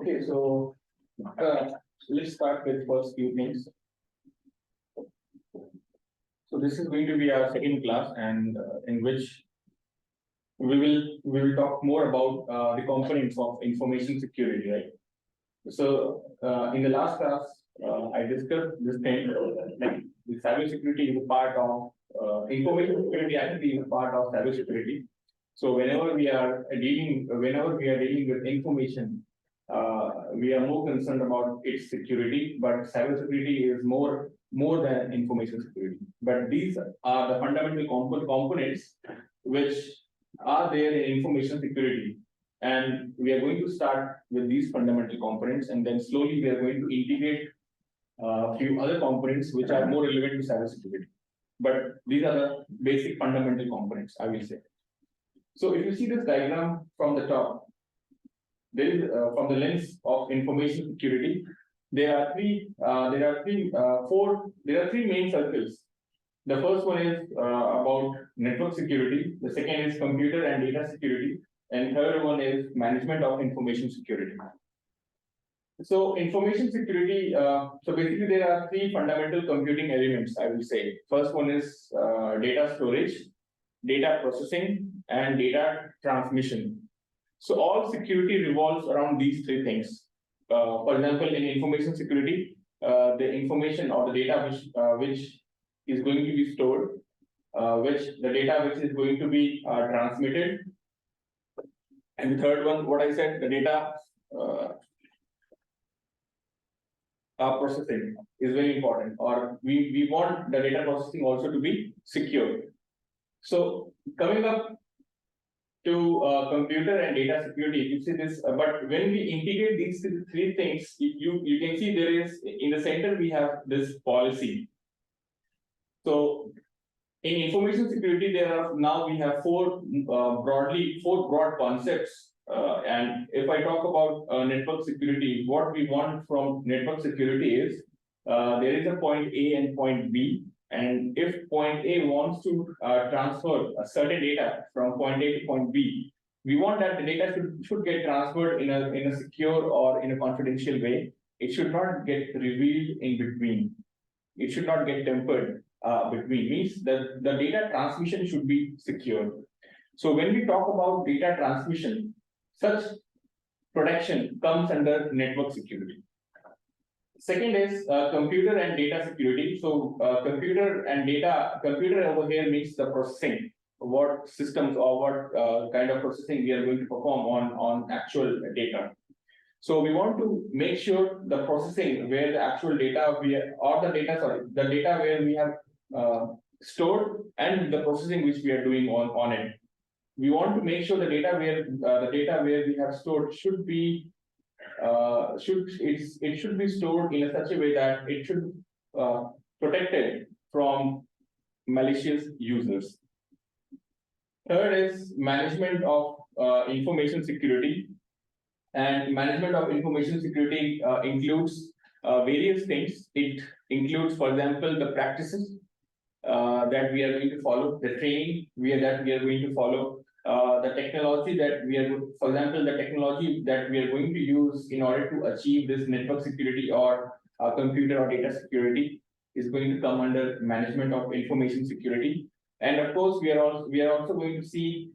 Okay, so let's start with first few things. So this is going to be our second class, and in which we will talk more about the components of information security, right? So in the last class, I discussed this thing like the cybersecurity is a part of information security. Actually, is a part of cybersecurity. So whenever we are dealing with information, we are more concerned about its security. But cybersecurity is more than information security. But these are the fundamental components which are there in information security. And we are going to start with these fundamental components, and then slowly we are going to integrate a few other components which are more relevant to cybersecurity. But these are the basic fundamental components, I will say. So if you see this diagram from the top, there is from the lens of information security, there are three main circles. The first one is about network security. The second is computer and data security. And third one is management of information security. So information security, so basically there are three fundamental computing elements, I will say. First one is data storage, data processing, and data transmission. So all security revolves around these three things. For example, in information security, the information or the data which is going to be stored, which is going to be transmitted. And the third one, what I said, the data processing is very important, or we want the data processing also to be secure. So coming up to computer and data security, you see this, but when we integrate these three things, you can see there is, in the center, we have this policy. So in information security, we have four broad concepts. And if I talk about network security, what we want from network security is there is a point A and point B. And if point A wants to transfer a certain data from point A to point B, we want that the data should get transferred in a secure or in a confidential way. It should not get revealed in between. It should not get tempered between. Means that the data transmission should be secure. So when we talk about data transmission, such protection comes under network security. Second is computer and data security. So computer over here means the processing, what systems or what kind of processing we are going to perform on actual data. So we want to make sure the processing where the actual data the data where we have stored and the processing which we are doing on it. We want to make sure the data where we have stored should be it should be stored in such a way that it should protected from malicious users. Third is management of information security. And management of information security includes various things. It includes, for example, the practices that we are going to follow, the training that we are going to follow, the technology that we are, for example, the technology that we are going to use in order to achieve this network security or computer or data security is going to come under management of information security. And of course, we are also going to see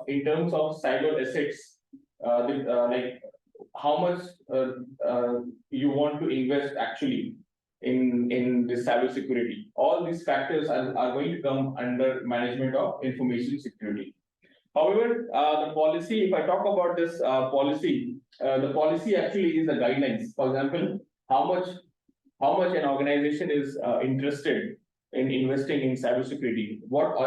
in terms of cyber assets, like how much you want to invest actually in this cyber security. All these factors are going to come under management of information security. However, the policy, if I talk about this policy, the policy actually is the guidelines. For example, how much an organization is interested in investing in cybersecurity, what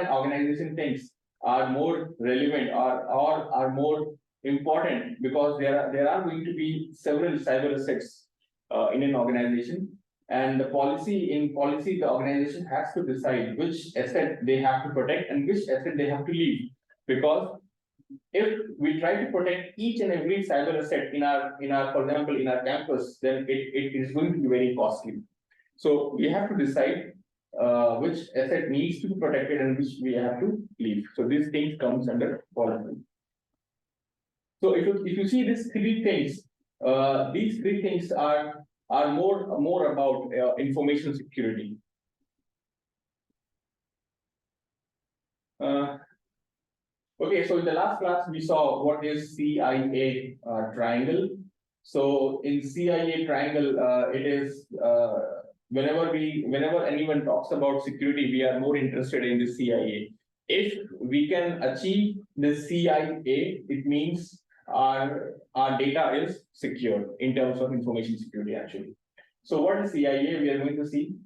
an organization thinks are more relevant or are more important, because there are going to be several cyber assets in an organization, and the policy the organization has to decide which asset they have to protect and which asset they have to leave, because if we try to protect each and every cyber asset in our for example in our campus, then it is going to be very costly. So we have to decide which asset needs to be protected and which we have to leave. So these things comes under policy. So if you see these three things are more about information security. Okay, so in the last class we saw what is CIA triangle. So in CIA triangle, it is whenever anyone talks about security, we are more interested in the CIA. If we can achieve the CIA, it means our data is secure in terms of information security actually. So what is CIA? We are going to see.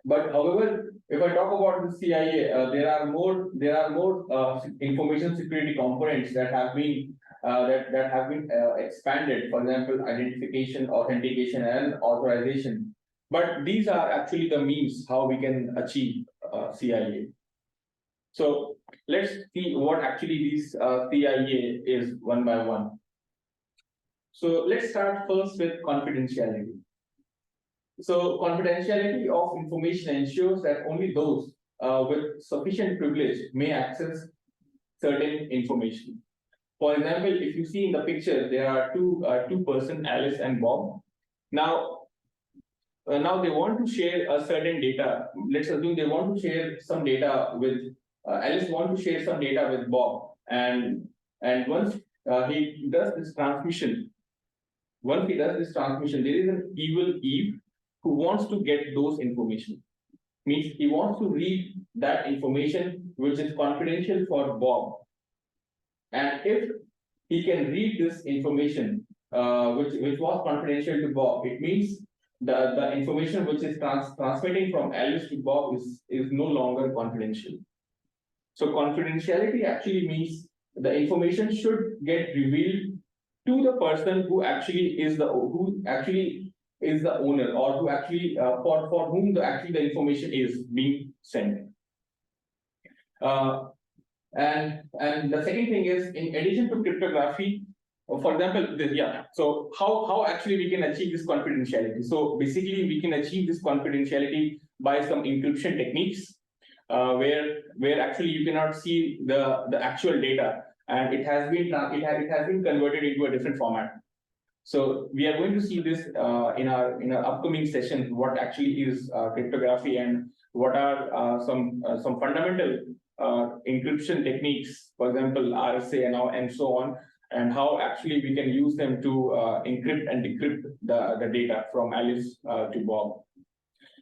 But however, if I talk about the CIA, there are more information security components that have been expanded. For example, identification, authentication, and authorization. But these are actually the means how we can achieve CIA. So let's see what actually these CIA is one by one. So let's start first with confidentiality. So confidentiality of information ensures that only those with sufficient privilege may access certain information. For example, if you see in the picture, there are two person, Alice and Bob. Now they want to share a certain data. Let's assume they want to share some data with Alice. Want to share some data with Bob, and once he does this transmission, there is an evil Eve who wants to get those information. Means he wants to read that information which is confidential for Bob. And if he can read this information which was confidential to Bob, it means the information which is transmitting from Alice to Bob is no longer confidential. So confidentiality actually means the information should get revealed to the person who actually is the owner, or who actually for whom the information is being sent. And the second thing is, in addition to cryptography, for example, so how actually we can achieve this confidentiality? So basically, we can achieve this confidentiality by some encryption techniques, where actually you cannot see the actual data, and it has been converted into a different format. So we are going to see this in our upcoming session, what actually is cryptography and what are some fundamental encryption techniques, for example, RSA and so on, and how actually we can use them to encrypt and decrypt the data from Alice to Bob.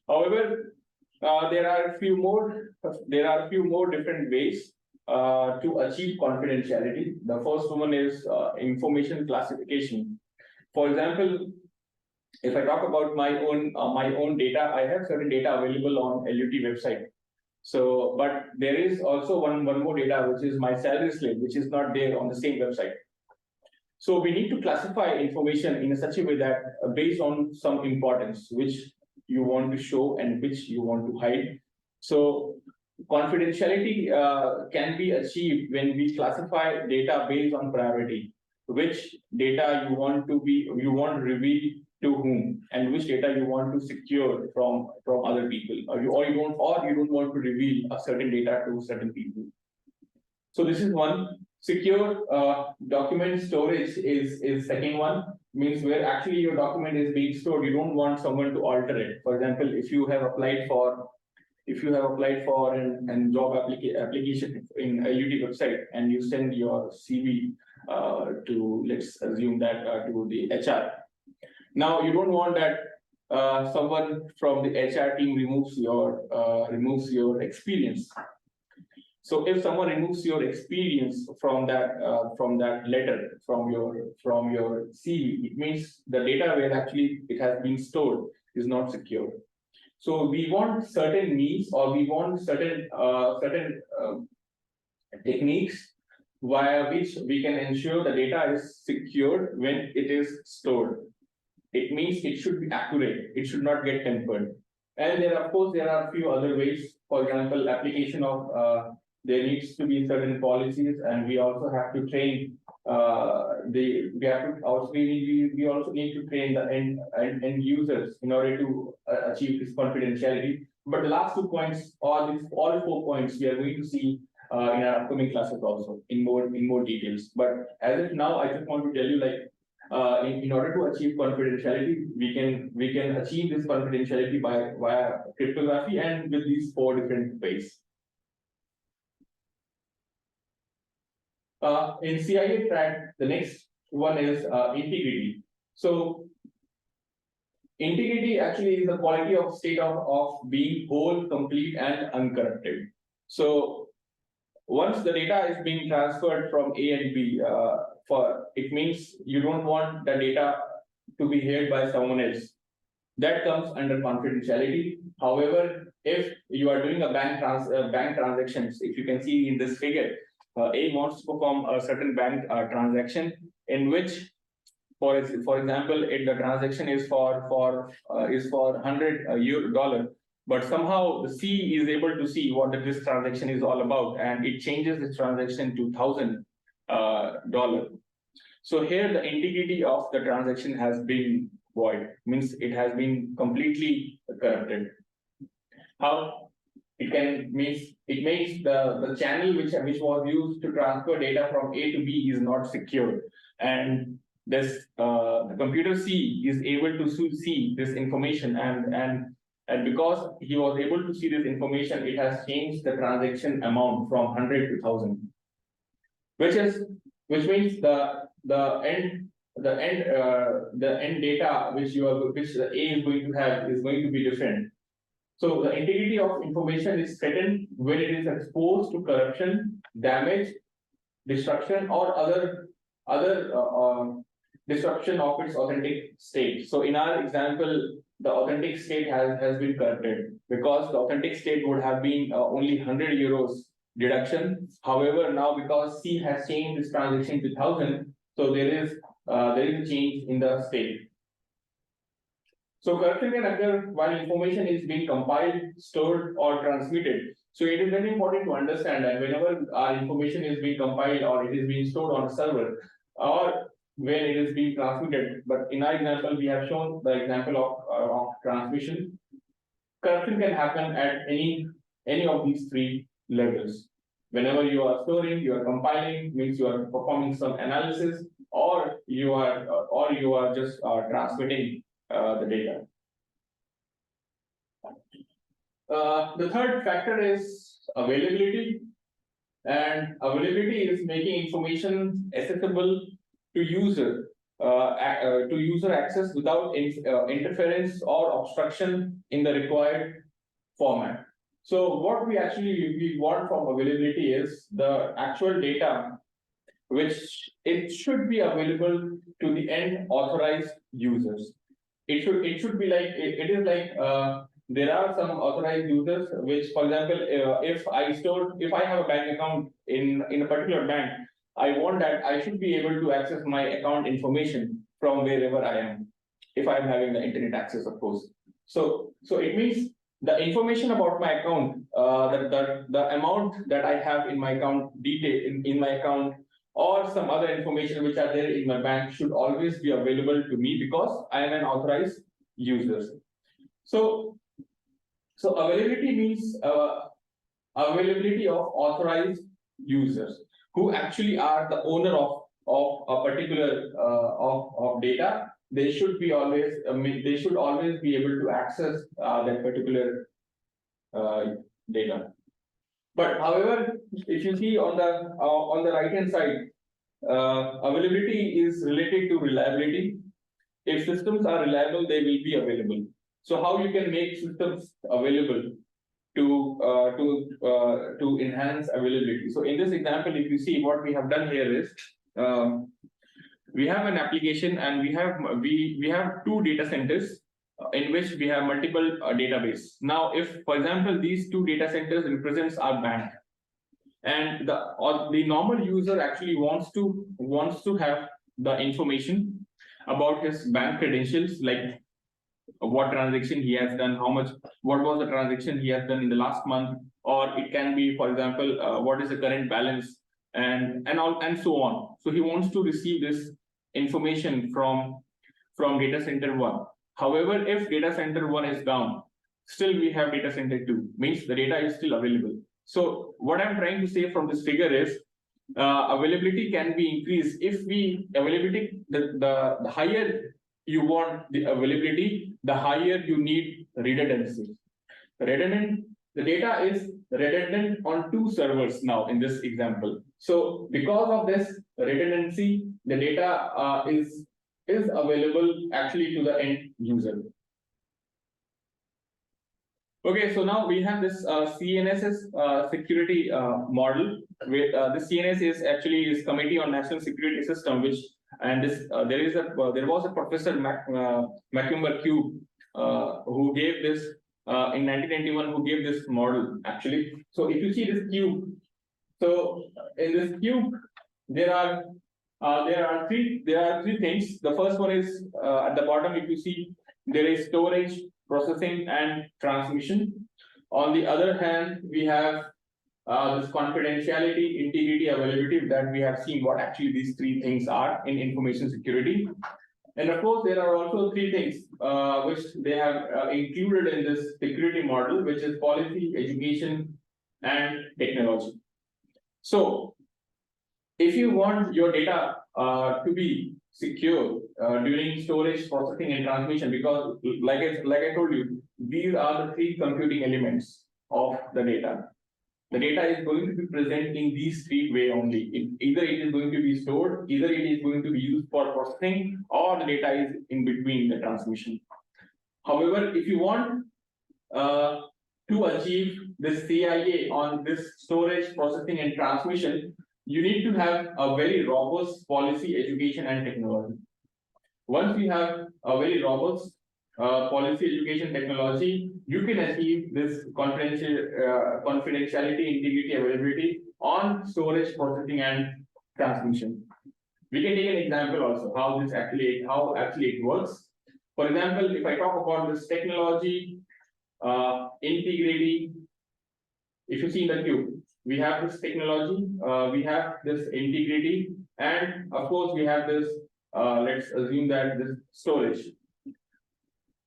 However, there are a few more different ways to achieve confidentiality. The first one is information classification. For example, if I talk about my own data, I have certain data available on LUT website. So, but there is also one more data, which is my salary slip, which is not there on the same website. So we need to classify information in such a way that based on some importance, which you want to show and which you want to hide. So confidentiality can be achieved when we classify data based on priority. Which data you want to reveal to whom, and which data you want to secure from other people, or you don't want to reveal a certain data to certain people. So this is one. Secure document storage is second one. Means where actually your document is being stored, you don't want someone to alter it. For example, if you have applied for an job application in a LUT website, and you send your CV to, let's assume that to the HR. Now you don't want that someone from the HR team removes your experience. So if someone removes your experience from that letter, from your CV, it means the data where actually it has been stored is not secure. So we want certain means, or we want certain techniques via which we can ensure the data is secured when it is stored. It means it should be accurate. It should not get tampered. And there are a few other ways. For example, application of there needs to be certain policies, and we also have to train we also need to train the end users in order to achieve this confidentiality. But the last 2 points, all 4 points, we are going to see in our upcoming classes also in more details. But as of now, I just want to tell you, like, in order to achieve confidentiality, we can achieve this confidentiality via cryptography and with these 4 different ways. In CIA track, the next one is integrity. So integrity actually is the quality of state of being whole, complete, and uncorrupted. So once the data is being transferred from A and B, it means you don't want the data to be held by someone else. That comes under confidentiality. However, if you are doing a bank transactions, if you can see in this figure, A wants to perform a certain bank transaction in which, for example, if the transaction is for $100, but somehow the C is able to see what this transaction is all about, and it changes this transaction to $1,000. So here the integrity of the transaction has been void, means it has been completely corrupted. How it makes the channel which was used to transfer data from A to B is not secure, and this the computer C is able to see this information, and because he was able to see this information, it has changed the transaction amount from 100 to 1,000, which means the end data which the A is going to have is going to be different. So the integrity of information is threatened when it is exposed to corruption, damage, destruction, or other disruption of its authentic state. So in our example, the authentic state has been corrupted because the authentic state would have been only 100 euros deduction. However, now because C has changed this transaction to 1,000, so there is a change in the state. So corruption can occur while information is being compiled, stored, or transmitted. So it is very important to understand that whenever our information is being compiled or it is being stored on a server, or when it is being transmitted, but in our example, we have shown the example of transmission. Corruption can happen at any of these 3 levels. Whenever you are storing, you are compiling, means you are performing some analysis, or you are just transmitting the data. The third factor is availability, and availability is making information accessible to user access without interference or obstruction in the required format. So what we want from availability is the actual data which it should be available to the end authorized users. It should be like it is like there are some authorized users which, for example, if I have a bank account in a particular bank, I want that I should be able to access my account information from wherever I am, if I'm having the internet access, of course. So it means the information about my account, the amount that I have in my account detail in my account, or some other information which are there in my bank should always be available to me because I am an authorized user. So availability means availability of authorized users who actually are the owner of a particular of data. They should always be able to access that particular data. But however, if you see on the right hand side, availability is related to reliability. If systems are reliable, they will be available. So how you can make systems available to enhance availability? So in this example, if you see what we have done here is we have an application and we have 2 data centers in which we have multiple database. Now, if, for example, these 2 data centers represents our bank, and the normal user actually wants to have the information about his bank credentials, like what transaction he has done, what was the transaction he has done in the last month, or it can be, for example, what is the current balance, and so on. So he wants to receive this information from data center 1. However, if data center 1 is down, still we have data center 2, means the data is still available. So what I'm trying to say from this figure is availability can be increased if we availability the higher you want the availability, the higher you need redundancy. Redundant, the data is redundant on two servers now in this example. So because of this redundancy, the data is available actually to the end user. Okay, so now we have this CNSS security model. With this CNS is actually is Committee on National Security System, which and this there was a Professor Macumber Cube who gave this in 1991 who gave this model actually. So if you see this cube, so in this cube there are three things. The first one is at the bottom. If you see, there is storage, processing, and transmission. On the other hand, we have this confidentiality, integrity, availability that we have seen what actually these three things are in information security. And of course, there are also three things which they have included in this security model, which is policy, education, and technology. So if you want your data to be secure during storage, processing, and transmission, because like I told you, these are the three computing elements of the data. The data is going to be present in these three ways only. Either it is going to be stored, either it is going to be used for processing, or the data is in between the transmission. However, if you want to achieve this CIA on this storage, processing, and transmission, you need to have a very robust policy, education, and technology. Once you have a very robust policy, education, technology, you can achieve this confidentiality, integrity, availability on storage, processing, and transmission. We can take an example also how actually it works. For example, if I talk about this technology, integrity, if you see in the cube, we have this technology, we have this integrity, and of course we have this, let's assume that this storage.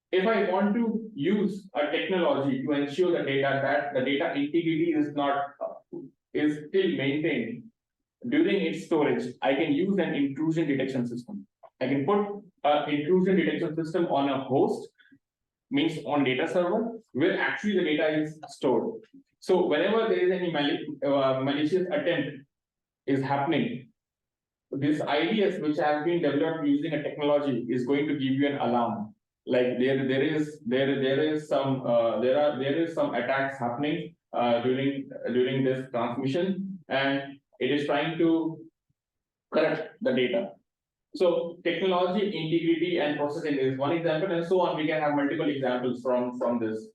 If I want to use a technology to ensure the data integrity is still maintained during its storage, I can use an intrusion detection system. I can put an intrusion detection system on a host, means on data server, where actually the data is stored. So whenever there is any malicious attempt is happening, this IDS which has been developed using a technology is going to give you an alarm. Like there is some attacks happening during this transmission, and it is trying to correct the data. So technology, integrity, and processing is one example, and so on. We can have multiple examples from this.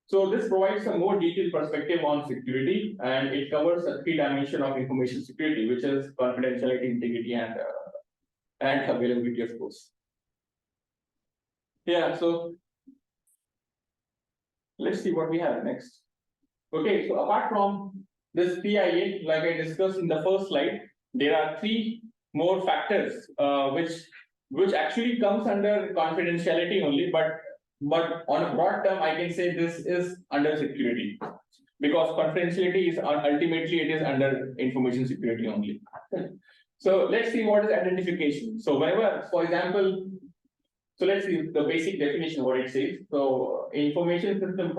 So this provides a more detailed perspective on security, and it covers a three dimension of information security, which is confidentiality, integrity, and availability, of course. Yeah, so let's see what we have next. Okay, so apart from this PIA, like I discussed in the first slide, there are three more factors which actually comes under confidentiality only, but on a broad term, I can say this is under security, because confidentiality is ultimately it is under information security only. So let's see what is identification. So whenever, for example, so let's see the basic definition what it says. So information system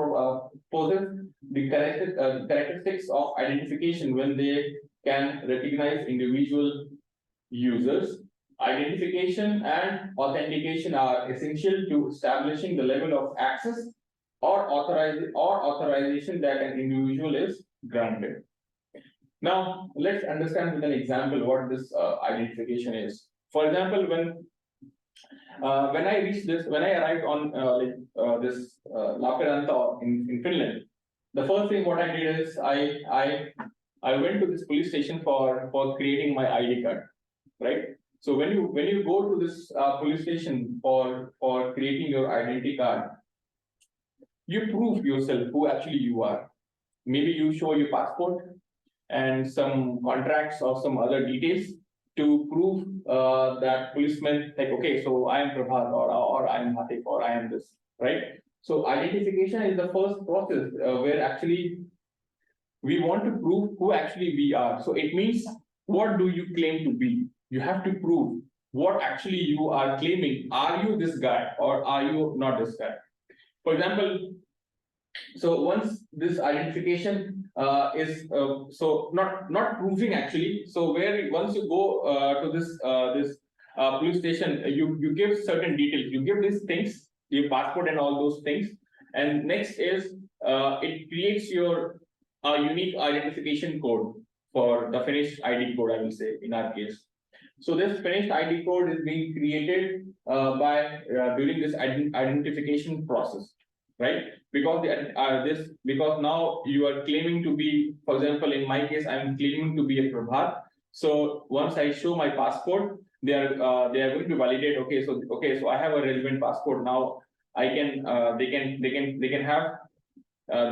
possesses the characteristics of identification when they can recognize individual users. Identification and authentication are essential to establishing the level of access or authorization that an individual is granted. Now, let's understand with an example what this identification is. For example, when I arrived on this Lappeenranta in Finland, the first thing what I did is I went to this police station for creating my ID card, right? So when you go to this police station for creating your identity card, you prove yourself who actually you are. Maybe you show your passport and some contracts or some other details to prove that policeman, like, okay, so I am Prabhat or I am Hatif or I am this, right? So identification is the first process where actually we want to prove who actually we are. So it means, what do you claim to be? You have to prove what actually you are claiming. Are you this guy or are you not this guy? For example, so once this identification is so not proving actually. So where once you go to this police station, you give certain details. You give these things, your passport and all those things, and next is it creates your unique identification code for the finished ID code. I will say in our case. So this finished ID code is being created by during this identification process, right? Because because now you are claiming to be, for example, in my case, I'm claiming to be a Prabhat. So once I show my passport, they are going to validate. So I have a relevant passport now. I can they can have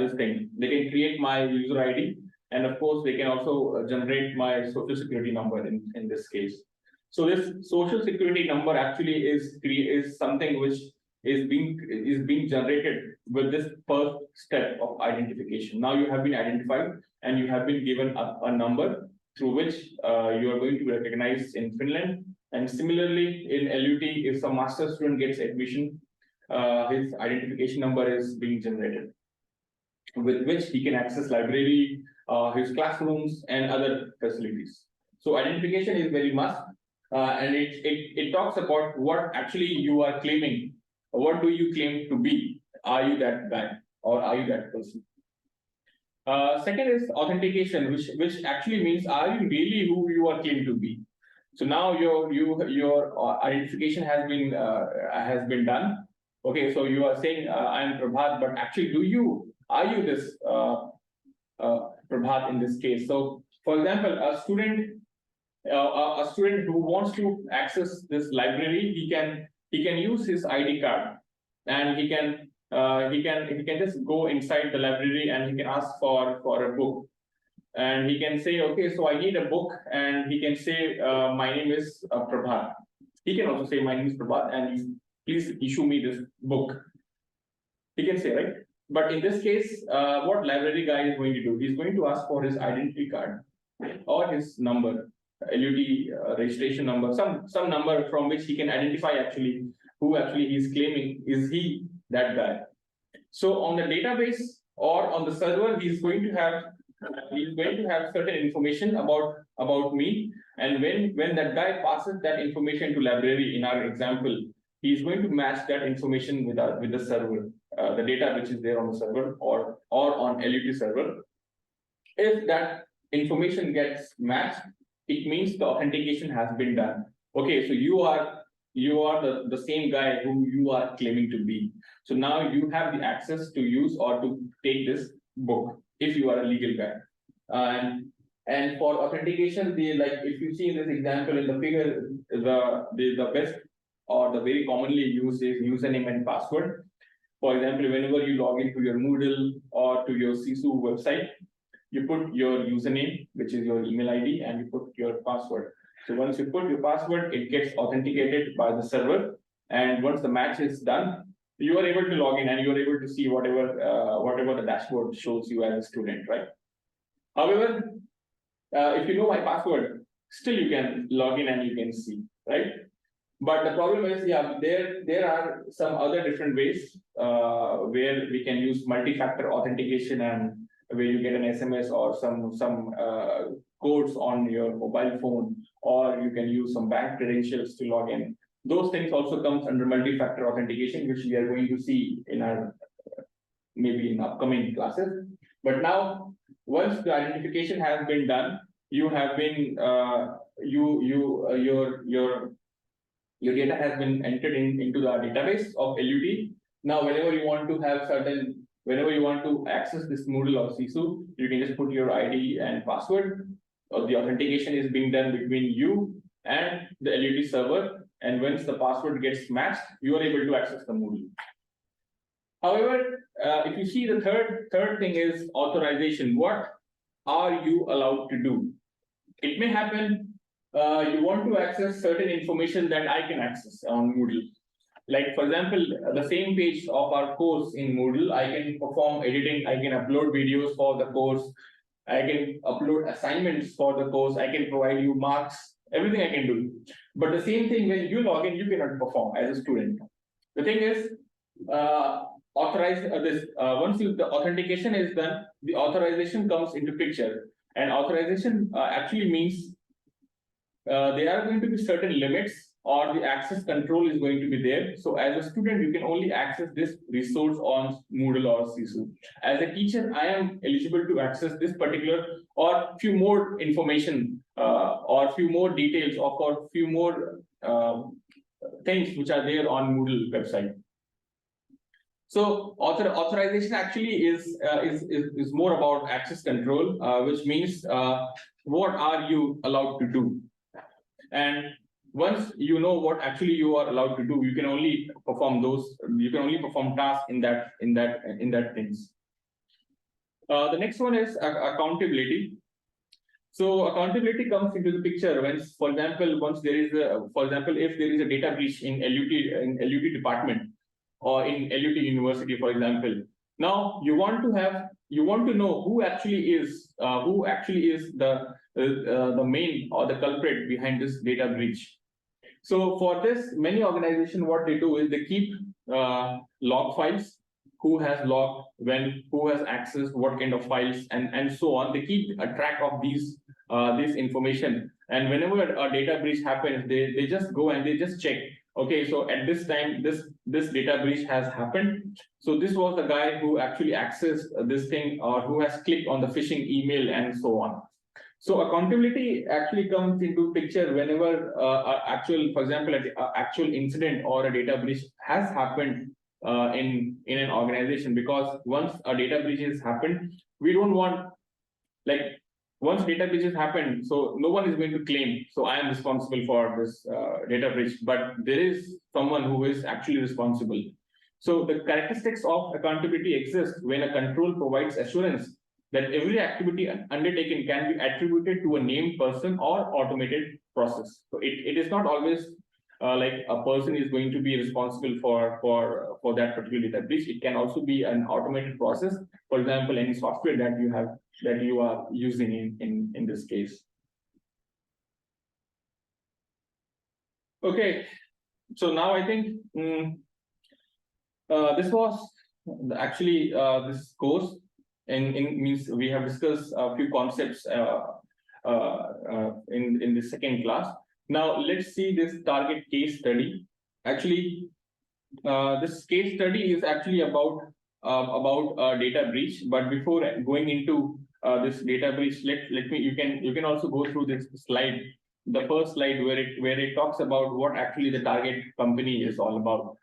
this thing. They can create my user ID, and of course they can also generate my social security number in this case. So this social security number actually is something which is being generated with this first step of identification. Now you have been identified and you have been given a number through which you are going to be recognized in Finland. And similarly, in LUT, if a master student gets admission, his identification number is being generated, with which he can access library, his classrooms, and other facilities. So identification is very must, and it talks about what actually you are claiming. What do you claim to be? Are you that guy or are you that person? Second is authentication, which actually means, are you really who you are claimed to be? So now your identification has been done. Okay, so you are saying I am Prabhat, but actually, are you this Prabhat in this case? So, for example, a student who wants to access this library, he can use his ID card, and he can just go inside the library and he can ask for a book, and he can say, okay, so I need a book, and he can say my name is Prabhat. He can also say my name is Prabhat, and please issue me this book. He can say, right? But in this case, what library guy is going to do? He's going to ask for his identity card or his number, LUT registration number, some number from which he can identify actually who actually he's claiming is he that guy. So on the database or on the server, he's going to have certain information about me, and when that guy passes that information to library in our example, he's going to match that information with the server, the data which is there on the server or on LUT server. If that information gets matched, it means the authentication has been done. Okay, so you are the same guy who you are claiming to be. So now you have the access to use or to take this book if you are a legal guy. And for authentication, if you see in this example in the figure, the best or the very commonly used is username and password. For example, whenever you log into your Moodle or to your CISU website, you put your username, which is your email ID, and you put your password. So once you put your password, it gets authenticated by the server. And once the match is done, you are able to log in and you are able to see whatever the dashboard shows you as a student, right? However, if you know my password, still you can log in and you can see, right? But the problem is, there are some other different ways where we can use multi-factor authentication, and where you get an SMS or some codes on your mobile phone, or you can use some bank credentials to log in. Those things also comes under multi-factor authentication, which we are going to see in our maybe in upcoming classes. But now, once the identification has been done, you have been your data has been entered into the database of LUT. Now, whenever you want to access this Moodle or CISU, you can just put your ID and password. The authentication is being done between you and the LUT server. And once the password gets matched, you are able to access the Moodle. However, if you see the third thing is authorization. What are you allowed to do? It may happen you want to access certain information that I can access on Moodle. Like, for example, the same page of our course in Moodle, I can perform editing, I can upload videos for the course, I can upload assignments for the course, I can provide you marks, everything I can do. But the same thing, when you log in, you cannot perform as a student. The thing is, authorize this once the authentication is done, the authorization comes into picture, and authorization actually means there are going to be certain limits or the access control is going to be there. So as a student, you can only access this resource on Moodle or CISU. As a teacher, I am eligible to access this particular or few more information or few more details or few more things which are there on Moodle website. So authorization actually is more about access control, which means what are you allowed to do. And once you know what actually you are allowed to do, you can only perform those. You can only perform tasks in that things. The next one is accountability. So accountability comes into the picture when, for example, once there is if there is a data breach in LUT department or in LUT university, for example. Now you want to know who actually is the main or the culprit behind this data breach. So for this, many organizations, what they do is they keep log files, who has logged when, who has accessed what kind of files, and so on. They keep a track of this information. And whenever a data breach happens, they just go and they just check. Okay, so at this time, this data breach has happened. So this was the guy who actually accessed this thing or who has clicked on the phishing email and so on. So accountability actually comes into picture whenever for example, an actual incident or a data breach has happened in an organization. Because once a data breach has happened, we don't want, like, once data breaches happen, so no one is going to claim, so I am responsible for this data breach, but there is someone who is actually responsible. So the characteristics of accountability exist when a control provides assurance that every activity undertaken can be attributed to a named person or automated process. So it is not always like a person is going to be responsible for that particular data breach. It can also be an automated process. For example, any software that you are using in this case. Okay, so now I think this was actually this course. In means we have discussed a few concepts in the second class. Now let's see this target case study. Actually, this case study is actually about data breach. But before going into this data breach, you can also go through this slide, the first slide where it talks about what actually the target company is all about.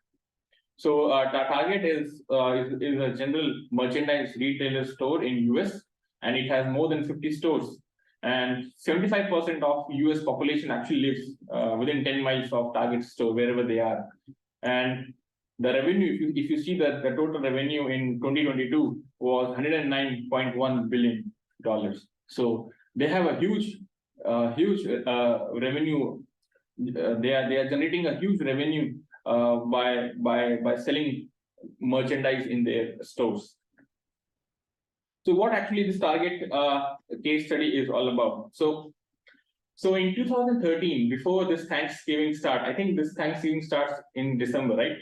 So Target is a general merchandise retailer store in US, and it has more than 50 stores. And 75% of US population actually lives within 10 miles of Target store, wherever they are. And the revenue, if you see that the total revenue in 2022 was $109.1 billion. So they have a huge revenue. They are generating a huge revenue by selling merchandise in their stores. So what actually this Target case study is all about? So in 2013, before this Thanksgiving start, I think this Thanksgiving starts in December, right?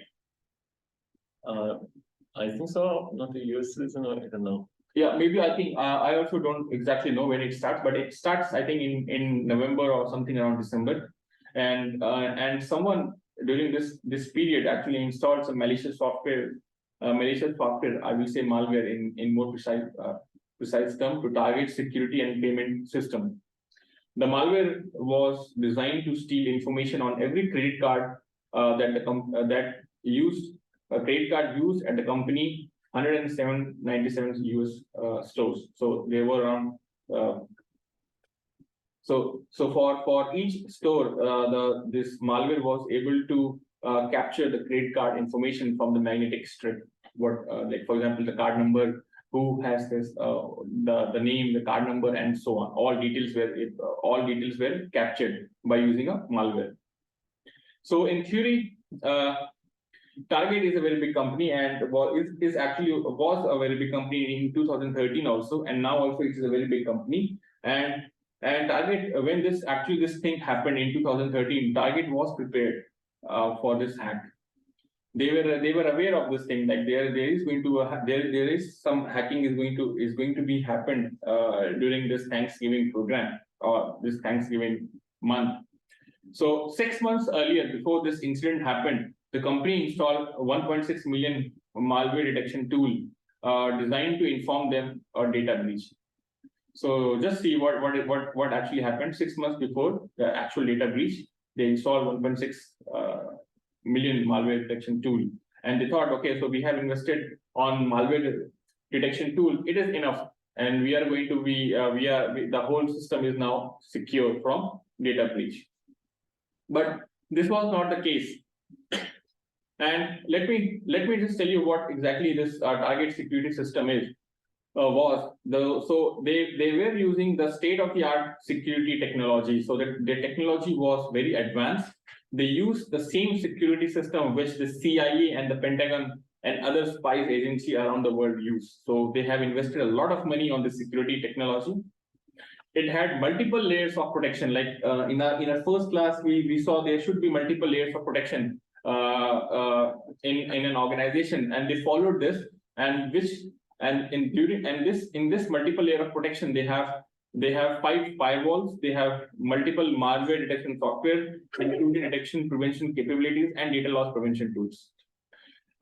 I think so. Not the US season, I don't know. Yeah, maybe. I think I also don't exactly know when it starts, but it starts, I think, in November or something around December. And someone during this period actually installed some malicious software, I will say malware in more precise term, to target security and payment system. The malware was designed to steal information on every credit card that used a credit card used at the company 197 US stores. So they were around. So for each store, this malware was able to capture the credit card information from the magnetic strip. Like for example, the card number, who has this, the name, the card number, and so on. All details were captured by using a malware. So in theory, Target is a very big company and is actually was a very big company in 2013 also, and now also it is a very big company. And Target, when this thing happened in 2013, Target was prepared for this hack. They were aware of this thing, like there is going to there is some hacking is going to be happened during this Thanksgiving program or this Thanksgiving month. So 6 months earlier, before this incident happened, the company installed a 1.6 million malware detection tool designed to inform them of data breach. So just see what actually happened 6 months before the actual data breach. They installed 1.6 million malware detection tool, and they thought, okay, so we have invested on malware detection tool. It is enough, and we are going to be the whole system is now secure from data breach. But this was not the case. And let me just tell you what exactly this target security system is. So they were using the state-of-the-art security technology. So that their technology was very advanced. They used the same security system which the CIA and the Pentagon and other spies agency around the world use. So they have invested a lot of money on the security technology. It had multiple layers of protection. Like in a first class, we saw there should be multiple layers of protection in an organization, and they followed this. And in this multiple layer of protection, they have 5 firewalls. They have multiple malware detection software, including detection prevention capabilities and data loss prevention tools.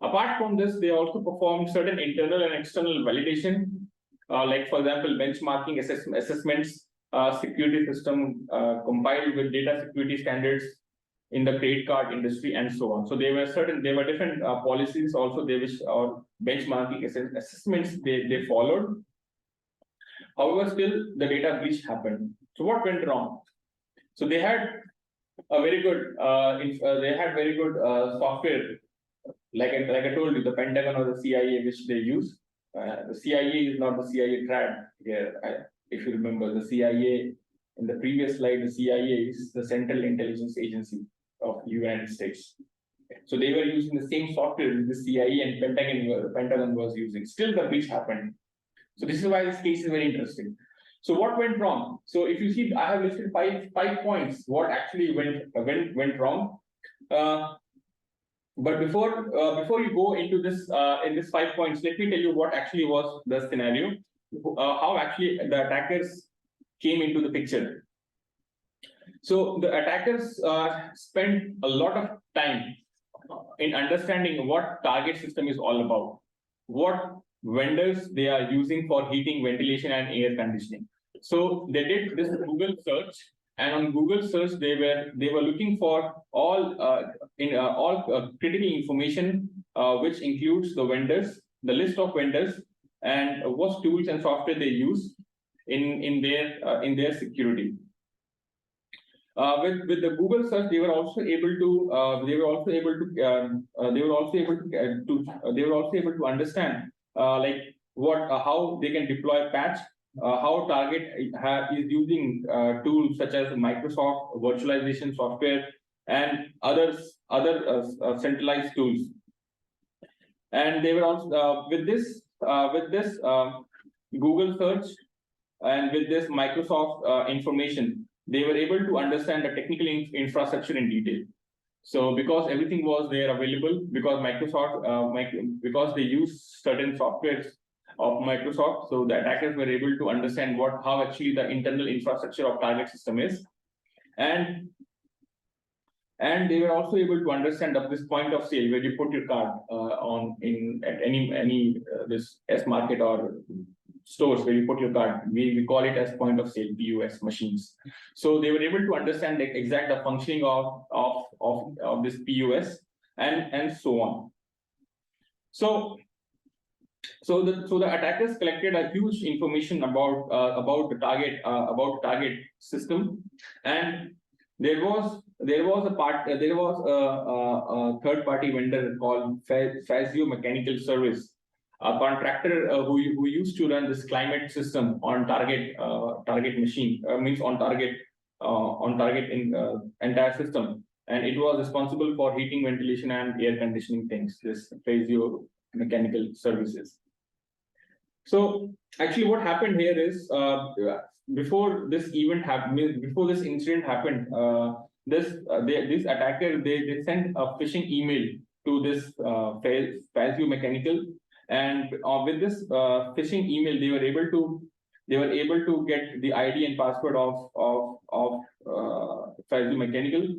Apart from this, they also perform certain internal and external validation, like for example, benchmarking assessments, security system compiled with data security standards in the credit card industry, and so on. So there were different policies also or benchmarking assessments they followed. However, still the data breach happened. So what went wrong? So they had a very good software, like I told you, the Pentagon or the CIA, which they use. The CIA is not the CIA trad here. If you remember, the CIA in the previous slide, the CIA is the Central Intelligence Agency of United States. So they were using the same software the CIA and Pentagon was using. Still, the breach happened. So this is why this case is very interesting. So what went wrong? So if you see, I have listed five points. What actually went wrong? But before you go into this in this 5 points, let me tell you what actually was the scenario. How actually the attackers came into the picture. So the attackers spent a lot of time in understanding what target system is all about, what vendors they are using for heating, ventilation, and air conditioning. So they did this Google search, and on Google search they were looking for all critical information, which includes the vendors, the list of vendors, and what tools and software they use in their security. With the Google search, they were also able to understand like how they can deploy patch, how Target is using tools such as Microsoft virtualization software and other centralized tools. And they were also with this Google search and with this Microsoft information, they were able to understand the technical infrastructure in detail. So because everything was there available, because because they use certain softwares of Microsoft, so the attackers were able to understand how actually the internal infrastructure of target system is, and they were also able to understand up this point of sale where you put your card at any this S market or stores where you put your card. We call it as point of sale, POS machines. So they were able to understand the exact functioning of this POS and so on. So the attackers collected a huge information about the target system, and there was a third party vendor called Fazio Mechanical Service, a contractor who used to run this climate system on target machine, means on target in entire system. and it was responsible for heating, ventilation, and air conditioning things. This phasio mechanical services. So actually, what happened here is before this event happened, before this incident happened, this attacker they sent a phishing email to this phasio mechanical, and with this phishing email, they were able to get the ID and password of phasio mechanical.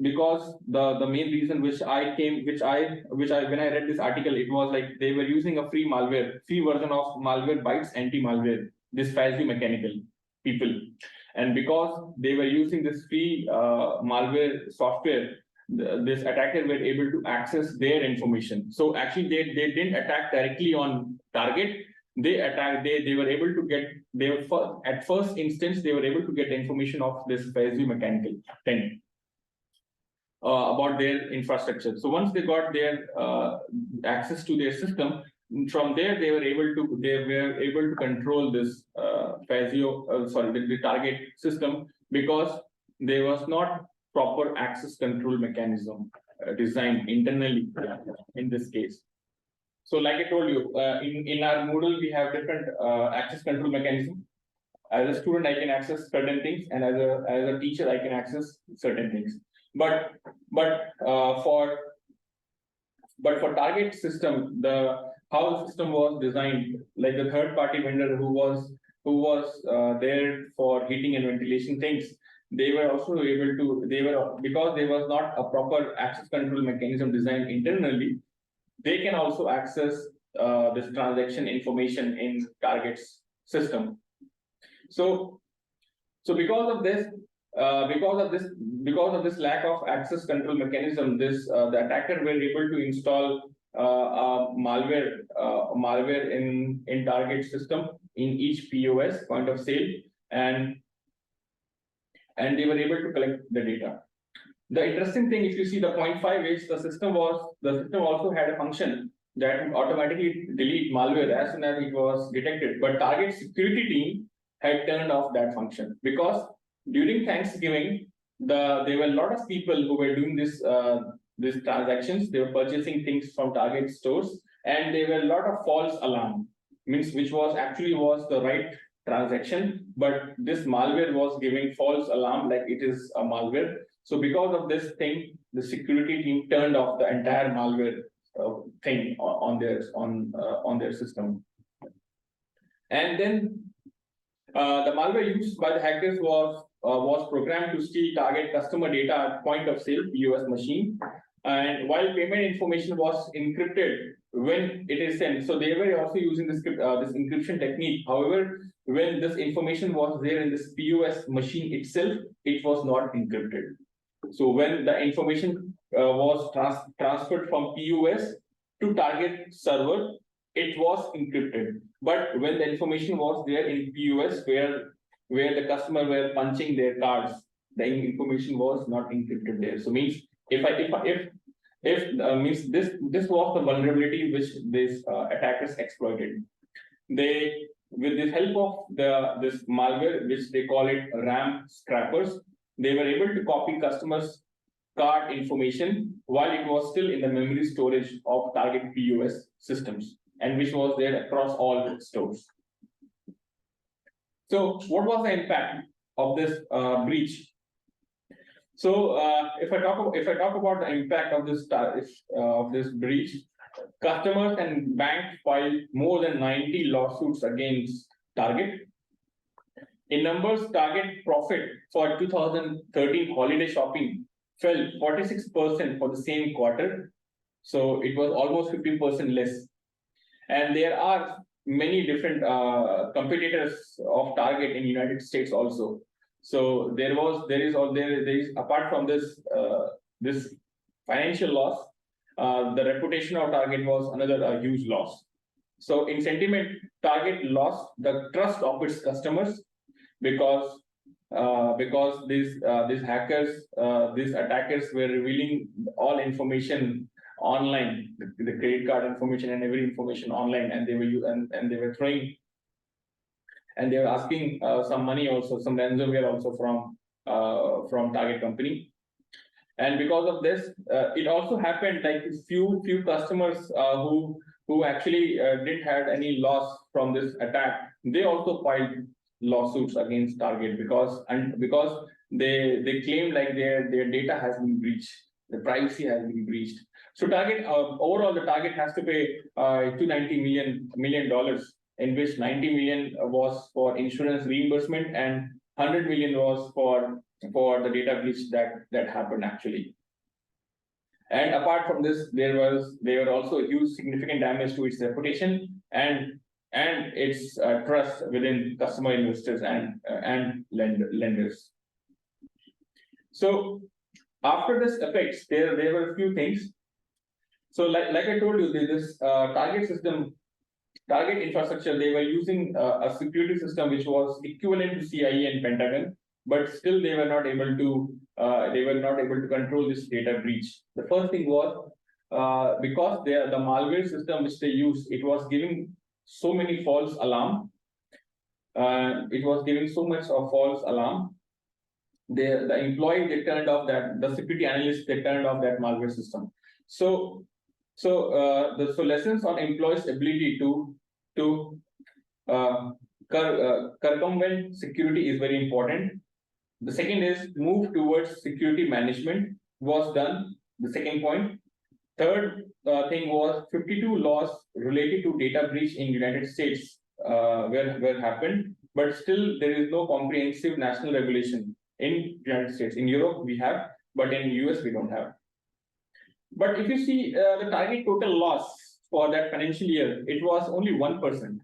Because the main reason which I when I read this article, it was like they were using a free version of malware bytes anti-malware, this phasio mechanical people, and because they were using this free malware software, this attacker were able to access their information. So actually they didn't attack directly on target. They were able to get at first instance they were able to get the information of this phasio mechanical thing. About their infrastructure. So once they got their access to their system, from there they were able to control this the target system, because there was not proper access control mechanism designed internally in this case. So like I told you, in our Moodle we have different access control mechanism. As a student, I can access certain things, and as a teacher, I can access certain things. But for target system, how the system was designed, like the third party vendor who was there for heating and ventilation things, they were also able to because there was not a proper access control mechanism designed internally, they can also access this transaction information in target's system. So because of this lack of access control mechanism, the attacker were able to install malware in target system in each POS, point of sale, and they were able to collect the data. The interesting thing, if you see the 0.5 is the system also had a function that would automatically delete malware as soon as it was detected, but target security team had turned off that function, because during Thanksgiving, there were a lot of people who were doing these transactions. They were purchasing things from Target stores, and there were a lot of false alarm, which was the right transaction, but this malware was giving false alarm like it is a malware. So because of this thing, the security team turned off the entire malware thing on their system, and then the malware used by the hackers was programmed to steal target customer data at point of sale POS machine, and while payment information was encrypted when it is sent, so they were also using this encryption technique. However, when this information was there in this POS machine itself, it was not encrypted. So when the information was transferred from POS to target server, it was encrypted. But when the information was there in POS, where the customer were punching their cards, the information was not encrypted there. So means means this was the vulnerability which these attackers exploited. They, with the help of this malware, which they call it RAM scrappers, they were able to copy customers' card information while it was still in the memory storage of target POS systems, and which was there across all stores. So what was the impact of this breach? So if I talk about the impact of this breach, customers and banks filed more than 90 lawsuits against Target. In numbers, Target profit for 2013 holiday shopping fell 46% for the same quarter. So it was almost 50% less. And there are many different competitors of Target in United States also. So there is apart from this financial loss, the reputation of Target was another huge loss. So in sentiment, Target lost the trust of its customers because these hackers, these attackers were revealing all information online, the credit card information and every information online, and they were throwing, and they were asking some money also, some ransomware also from from target company. And because of this, it also happened like few customers who actually didn't had any loss from this attack. They also filed lawsuits against Target because they claim like their data has been breached, the privacy has been breached. So Target overall the Target has to pay $290 million, in which 90 million was for insurance reimbursement and 100 million was for the data breach that happened actually. And apart from this, there were also huge significant damage to its reputation and its trust within customer, investors, and lenders. So after this effects, there were a few things. So like I told you, this target system, target infrastructure, they were using a security system which was equivalent to CIA and Pentagon, but still they were not able to control this data breach. The first thing was because the malware system which they used, it was giving so many false alarm. It was giving so much of false alarm. The employee, they turned off that, the security analyst, they turned off that malware system. So lessons on employees' ability to circumvent security is very important. The second is move towards security management was done. The second point. Third thing was 52 laws related to data breach in United States were happened, but still there is no comprehensive national regulation in United States. In Europe we have, but in US we don't have. But if you see the target total loss for that financial year, it was only 1%.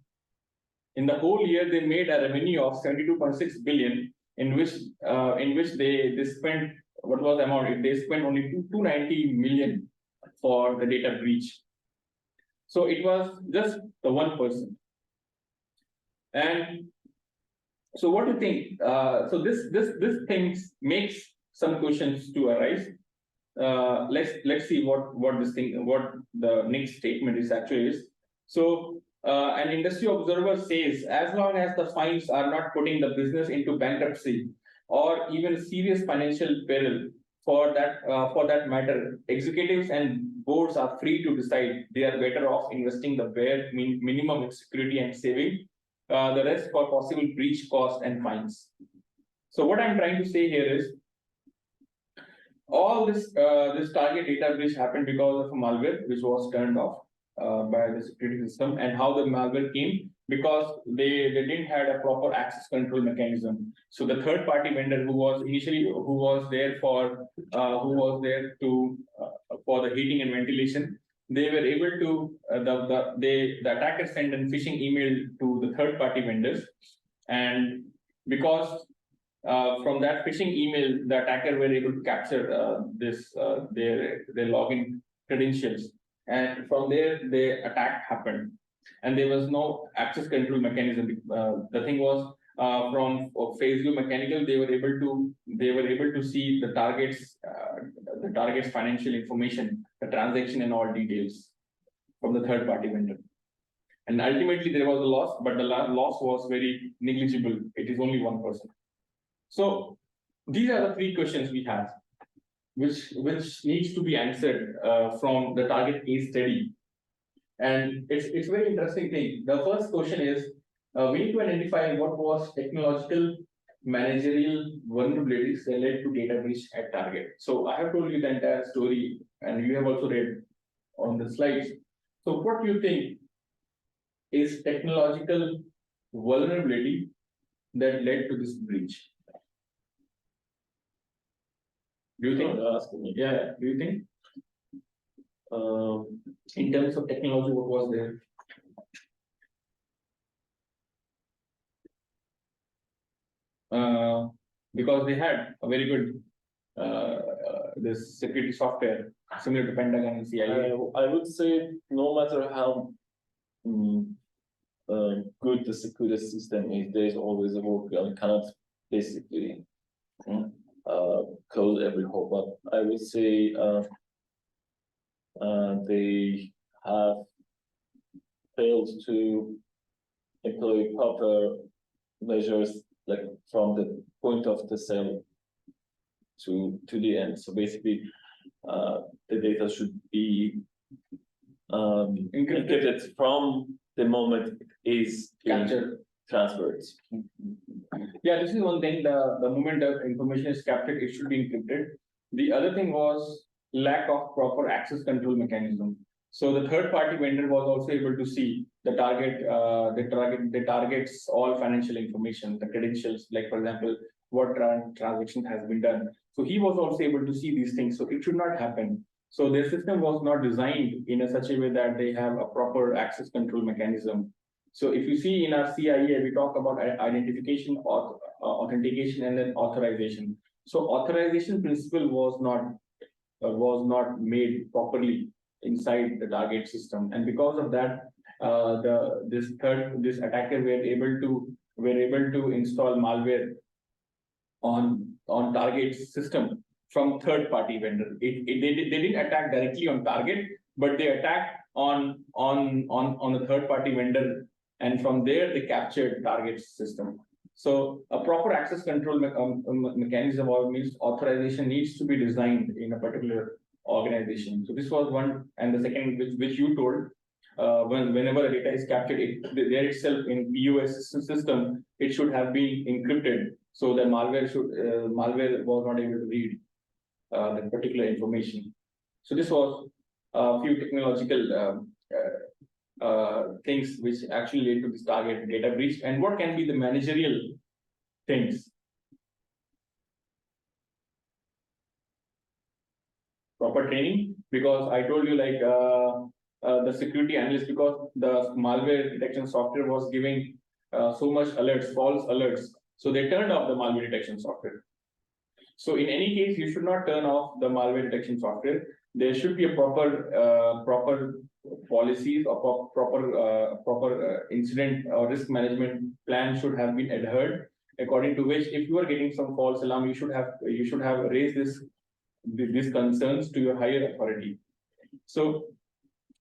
In the whole year, they made a revenue of 72.6 billion, in which they spent, what was the amount? They spent only 290 million for the data breach. So it was just the 1%. And so what do you think? So this things makes some questions to arise. Let's see what the next statement is actually is. So an industry observer says, as long as the fines are not putting the business into bankruptcy or even serious financial peril, for that matter, executives and boards are free to decide. They are better off investing the bare minimum in security and saving the rest for possible breach cost and fines. So what I'm trying to say here is, all this target data breach happened because of a malware which was turned off by the security system. And how the malware came, because they didn't had a proper access control mechanism. So the third party vendor who was there for the heating and ventilation, they were able to the attacker sent a phishing email to the third party vendors, and because from that phishing email, the attacker were able to capture their login credentials, and from there the attack happened, and there was no access control mechanism. The thing was, from phase view mechanical, they were able to see the target's financial information, the transaction and all details from the third party vendor. And ultimately there was a loss, but the loss was very negligible. It is only 1%. So these are the three questions we have, which needs to be answered from the target case study. And it's very interesting thing. The first question is, we need to identify what was technological managerial vulnerabilities that led to data breach at Target. So I have told you the entire story, and you have also read on the slides. So what do you think is technological vulnerability that led to this breach? Do you think? Yeah. Do you think? In terms of technology, what was there? Because they had a very good this security software similar to Pentagon and CIA. I would say no matter how good the security system is, there is always a workaround. You cannot basically close every hole. But I would say they have failed to employ proper measures, like from the point of the sale to the end. So basically, the data should be encrypted from the moment it is Captured. transferred. Yeah, this is one thing. The moment the information is captured, it should be encrypted. The other thing was lack of proper access control mechanism. So the third party vendor was also able to see the targets all financial information, the credentials, like for example, what transaction has been done. So he was also able to see these things. So it should not happen. So their system was not designed in such a way that they have a proper access control mechanism. So if you see in our CIA, we talk about identification, authentication, and then authorization. So authorization principle was not made properly inside the target system, and because of that, this attacker were able to install malware on target system from third party vendor. They didn't attack directly on target, but they attacked on the third party vendor, and from there they captured target system. So a proper access control mechanism or means authorization needs to be designed in a particular organization. So this was one, and the second, which you told, whenever the data is captured, there itself in POS system, it should have been encrypted, so that malware was not able to read that particular information. So this was a few technological things which actually lead to this target data breach, and what can be the managerial things. Proper training, because I told you like the security analyst, because the malware detection software was giving so much alerts, false alerts, so they turned off the malware detection software. So in any case, you should not turn off the malware detection software. There should be a proper policies or proper incident or risk management plan should have been adhered, according to which if you are getting some false alarm, you should have raised these concerns to your higher authority. So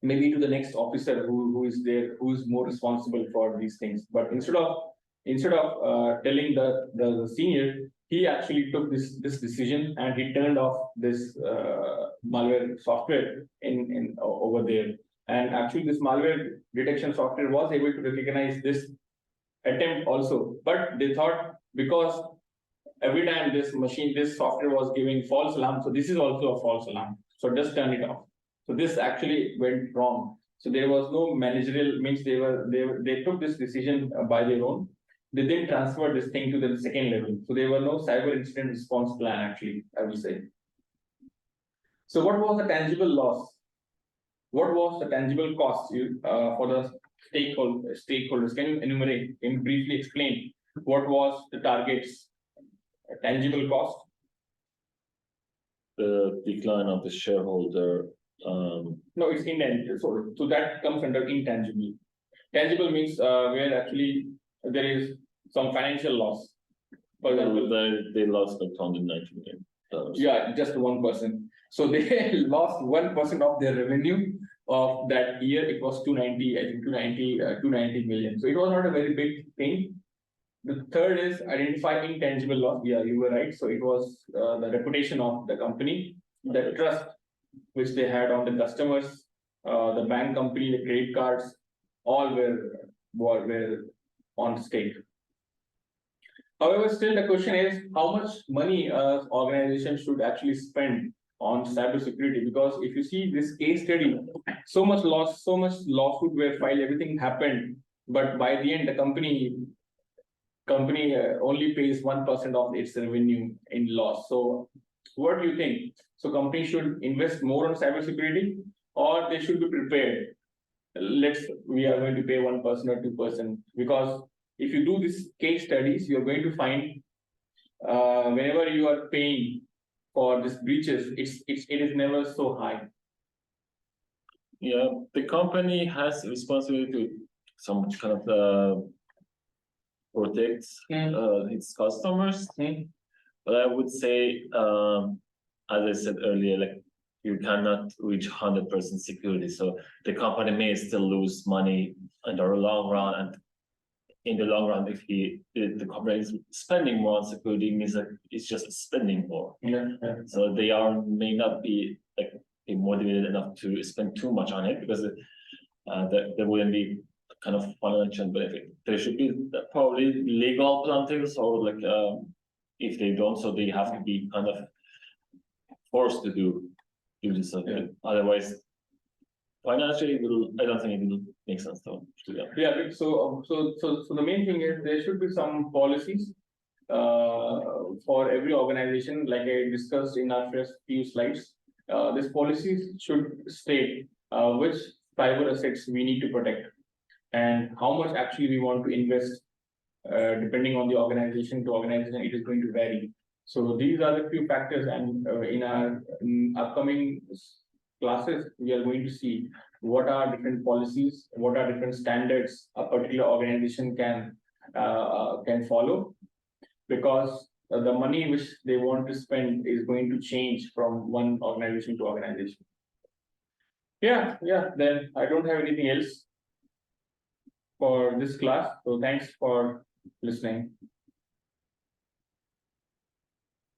maybe to the next officer who is there, who is more responsible for these things. But instead of telling the senior, he actually took this decision and he turned off this malware software in over there. And actually, this malware detection software was able to recognize this attempt also, but they thought because every time this software was giving false alarm, so this is also a false alarm, so just turn it off. So this actually went wrong. So there was no managerial, means they took this decision by their own. They didn't transfer this thing to the second level. So there were no cyber incident response plan, actually, I would say. So what was the tangible loss? What was the tangible cost for the stakeholders? Can you enumerate, can you briefly explain what was the target's tangible cost? The decline of the shareholder. No, it's intangible. So that comes under intangible. Tangible means where actually there is some financial loss. For example, they lost like $290 million. Yeah, just 1%. So they lost 1% of their revenue of that year. It was 290, I think 290 million. So it was not a very big thing. The third is identify intangible loss. Yeah, you were right. So it was the reputation of the company, the trust which they had on the customers, the bank company, the credit cards, all were on stake. However, still the question is how much money organization should actually spend on cybersecurity, because if you see this case study, so much lawsuit were filed, everything happened, but by the end the company only pays 1% of its revenue in loss. So what do you think? So companies should invest more on cybersecurity, or they should be prepared? We are going to pay 1% or 2%, because if you do this case studies, you're going to find whenever you are paying for these breaches, it is never so high. Yeah, the company has responsibility to some kind of protect its customers. But I would say, as I said earlier, like you cannot reach 100% security. So the company may still lose money in the long run, and in the long run, if the company is spending more on security, means that it's just spending more. Yeah. So they may not be like motivated enough to spend too much on it because there wouldn't be kind of financial benefit. There should be probably legal penalties or like if they don't, so they have to be kind of forced to do this. Otherwise, financially, I don't think it will make sense to them. Yeah, so the main thing is there should be some policies for every organization, like I discussed in our first few slides. These policies should state which cyber assets we need to protect and how much actually we want to invest. Depending on the organization to organization, it is going to vary. So these are the few factors, and in our upcoming classes, we are going to see what are different policies, what are different standards a particular organization can follow, because the money which they want to spend is going to change from one organization to organization. Yeah. Then I don't have anything else for this class. So thanks for listening.